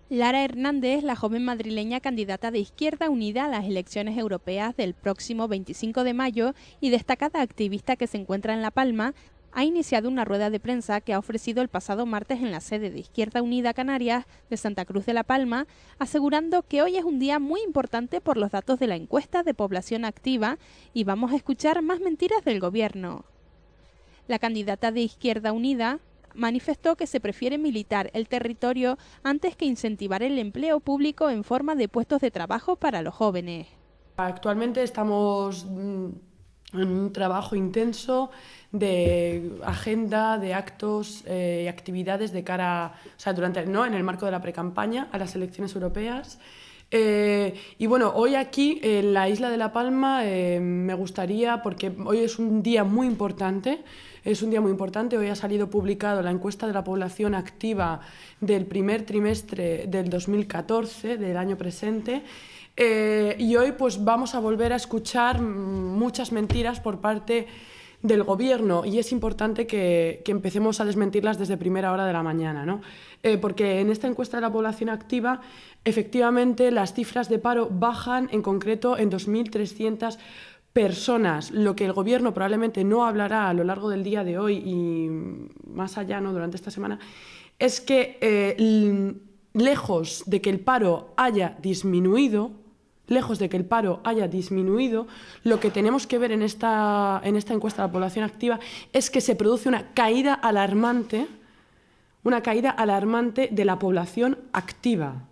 Lara Hernández, la joven madrileña candidata de Izquierda Unida a las elecciones europeas del próximo 25 de mayo y destacada activista que se encuentra en La Palma, ha iniciado una rueda de prensa que ha ofrecido el pasado martes en la sede de Izquierda Unida Canarias de Santa Cruz de La Palma, asegurando que hoy es un día muy importante por los datos de la encuesta de población activa y vamos a escuchar más mentiras del gobierno. La candidata de Izquierda Unida manifestó que se prefiere militar el territorio antes que incentivar el empleo público en forma de puestos de trabajo para los jóvenes. Actualmente estamos en un trabajo intenso de agenda, de actos y actividades de cara, en el marco de la precampaña a las elecciones europeas. Y bueno, hoy aquí en la isla de La Palma me gustaría, porque hoy es un día muy importante, hoy ha salido publicado la encuesta de la población activa del primer trimestre del 2014, del año presente, y hoy pues vamos a volver a escuchar muchas mentiras por parte del Gobierno, y es importante que empecemos a desmentirlas desde primera hora de la mañana, ¿no? Porque en esta encuesta de la población activa, efectivamente, las cifras de paro bajan, en concreto en 2.300 personas. Lo que el Gobierno probablemente no hablará a lo largo del día de hoy y más allá, ¿no?, durante esta semana, es que lejos de que el paro haya disminuido, lo que tenemos que ver en esta encuesta de la población activa es que se produce una caída alarmante de la población activa.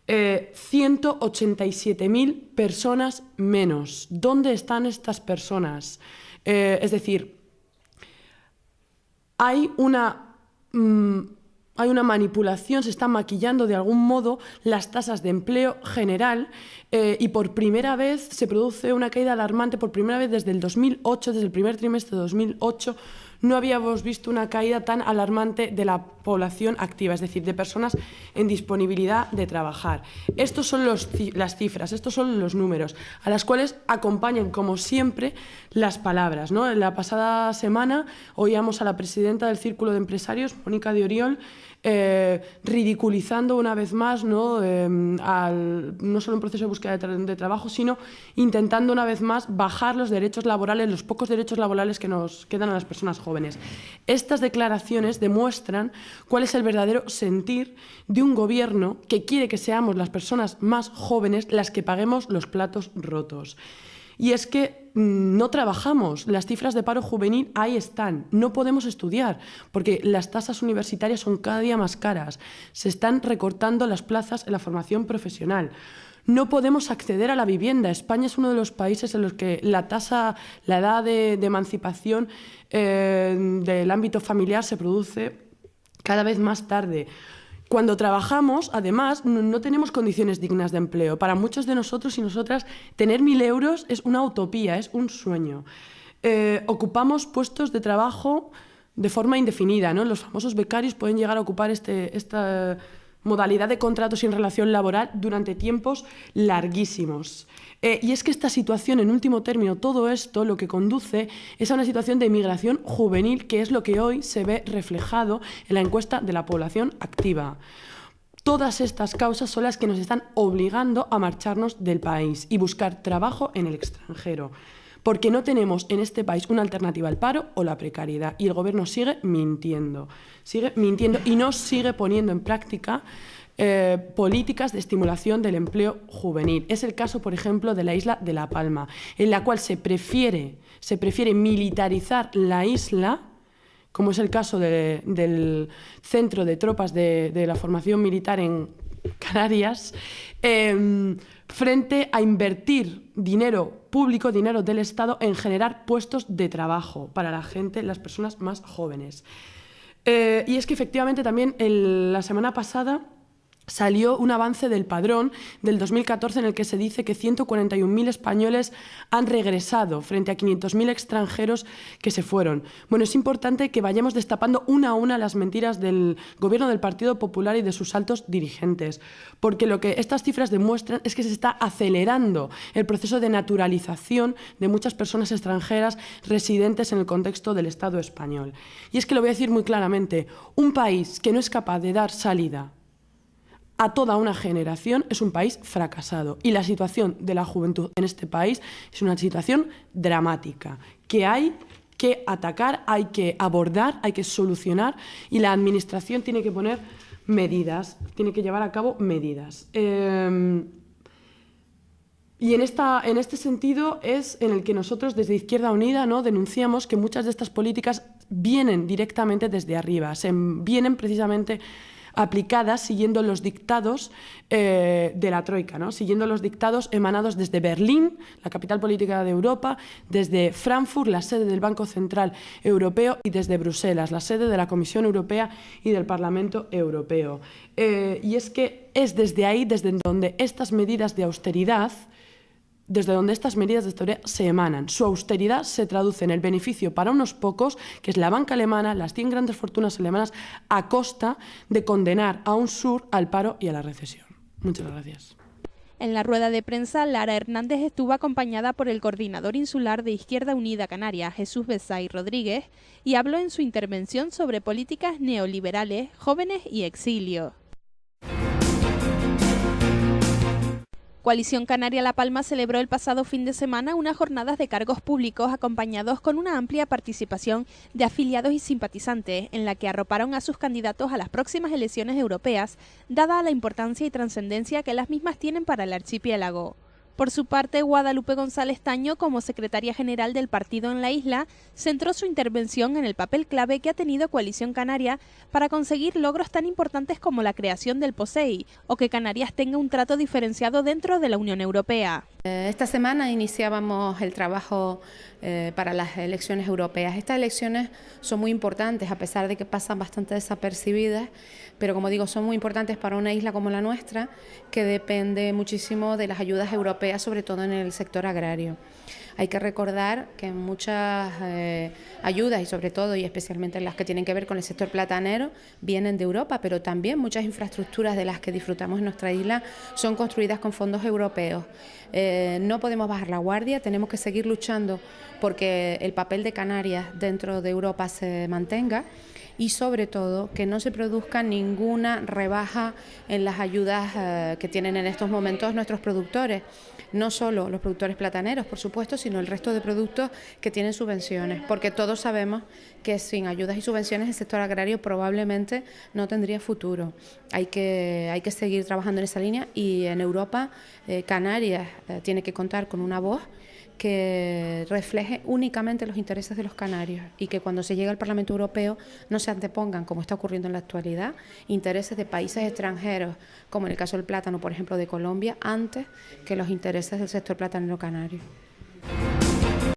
187.000 personas menos. ¿Dónde están estas personas? Es decir, hay una manipulación, se están maquillando de algún modo las tasas de empleo general y por primera vez se produce una caída alarmante, por primera vez desde el 2008, desde el primer trimestre de 2008, no habíamos visto una caída tan alarmante de la población activa, es decir, de personas en disponibilidad de trabajar. Estos son las cifras, estos son los números, a las cuales acompañan, como siempre, las palabras, ¿no? En la pasada semana oíamos a la presidenta del Círculo de Empresarios, Mónica de Oriol, ridiculizando una vez más, ¿no?, no solo un proceso de búsqueda de trabajo, sino intentando una vez más bajar los derechos laborales, los pocos derechos laborales que nos quedan a las personas jóvenes. Estas declaraciones demuestran cuál es el verdadero sentir de un gobierno que quiere que seamos las personas más jóvenes las que paguemos los platos rotos. Y es que no trabajamos, las cifras de paro juvenil ahí están, no podemos estudiar porque las tasas universitarias son cada día más caras, se están recortando las plazas en la formación profesional. No podemos acceder a la vivienda. España es uno de los países en los que la edad de emancipación del ámbito familiar se produce cada vez más tarde. Cuando trabajamos, además, no tenemos condiciones dignas de empleo. Para muchos de nosotros y nosotras, tener 1.000 euros es una utopía, es un sueño. Ocupamos puestos de trabajo de forma indefinida, ¿no? Los famosos becarios pueden llegar a ocupar esta modalidad de contrato sin relación laboral durante tiempos larguísimos. Y es que esta situación, en último término, todo esto lo que conduce es a una situación de migración juvenil, que es lo que hoy se ve reflejado en la encuesta de la población activa. Todas estas causas son las que nos están obligando a marcharnos del país y buscar trabajo en el extranjero, porque no tenemos en este país una alternativa al paro o la precariedad, y el Gobierno sigue mintiendo y no sigue poniendo en práctica políticas de estimulación del empleo juvenil. Es el caso, por ejemplo, de la isla de La Palma, en la cual se prefiere militarizar la isla, como es el caso del centro de tropas de la formación militar en Canarias, frente a invertir dinero público, dinero del Estado, en generar puestos de trabajo para la gente, las personas más jóvenes. Y es que efectivamente también la semana pasada salió un avance del Padrón del 2014 en el que se dice que 141.000 españoles han regresado frente a 500.000 extranjeros que se fueron. Bueno, es importante que vayamos destapando una a una las mentiras del Gobierno del Partido Popular y de sus altos dirigentes, porque lo que estas cifras demuestran es que se está acelerando el proceso de naturalización de muchas personas extranjeras residentes en el contexto del Estado español. Y es que lo voy a decir muy claramente, un país que no es capaz de dar salida a toda una generación, es un país fracasado. Y la situación de la juventud en este país es una situación dramática, que hay que atacar, hay que abordar, hay que solucionar, y la Administración tiene que poner medidas, tiene que llevar a cabo medidas. Y en este sentido es en el que nosotros desde Izquierda Unida, ¿no?, denunciamos que muchas de estas políticas vienen directamente desde arriba, vienen precisamente aplicadas siguiendo los dictados de la Troika, ¿no?, siguiendo los dictados emanados desde Berlín, la capital política de Europa, desde Frankfurt, la sede del Banco Central Europeo, y desde Bruselas, la sede de la Comisión Europea y del Parlamento Europeo. Y es que es desde ahí, desde donde estas medidas de austeridad se emanan. Su austeridad se traduce en el beneficio para unos pocos, que es la banca alemana, las 100 grandes fortunas alemanas, a costa de condenar a un sur al paro y a la recesión. Muchas gracias. En la rueda de prensa, Lara Hernández estuvo acompañada por el coordinador insular de Izquierda Unida Canarias, Jesús Besay Rodríguez, y habló en su intervención sobre políticas neoliberales, jóvenes y exilio. Coalición Canaria La Palma celebró el pasado fin de semana unas jornadas de cargos públicos acompañados con una amplia participación de afiliados y simpatizantes, en la que arroparon a sus candidatos a las próximas elecciones europeas, dada la importancia y trascendencia que las mismas tienen para el archipiélago. Por su parte, Guadalupe González Taño, como secretaria general del partido en la isla, centró su intervención en el papel clave que ha tenido Coalición Canaria para conseguir logros tan importantes como la creación del POSEI o que Canarias tenga un trato diferenciado dentro de la Unión Europea. Esta semana iniciábamos el trabajo para las elecciones europeas. Estas elecciones son muy importantes, a pesar de que pasan bastante desapercibidas, pero como digo, son muy importantes para una isla como la nuestra, que depende muchísimo de las ayudas europeas, sobre todo en el sector agrario. Hay que recordar que muchas ayudas, y sobre todo y especialmente las que tienen que ver con el sector platanero, vienen de Europa, pero también muchas infraestructuras de las que disfrutamos en nuestra isla son construidas con fondos europeos. No podemos bajar la guardia, tenemos que seguir luchando porque el papel de Canarias dentro de Europa se mantenga, y sobre todo que no se produzca ninguna rebaja en las ayudas que tienen en estos momentos nuestros productores. No solo los productores plataneros, por supuesto, sino el resto de productos que tienen subvenciones, porque todos sabemos que sin ayudas y subvenciones el sector agrario probablemente no tendría futuro. Hay que seguir trabajando en esa línea, y en Europa Canarias tiene que contar con una voz que refleje únicamente los intereses de los canarios, y que cuando se llegue al Parlamento Europeo no se antepongan, como está ocurriendo en la actualidad, intereses de países extranjeros, como en el caso del plátano, por ejemplo, de Colombia, antes que los intereses del sector platanero canario.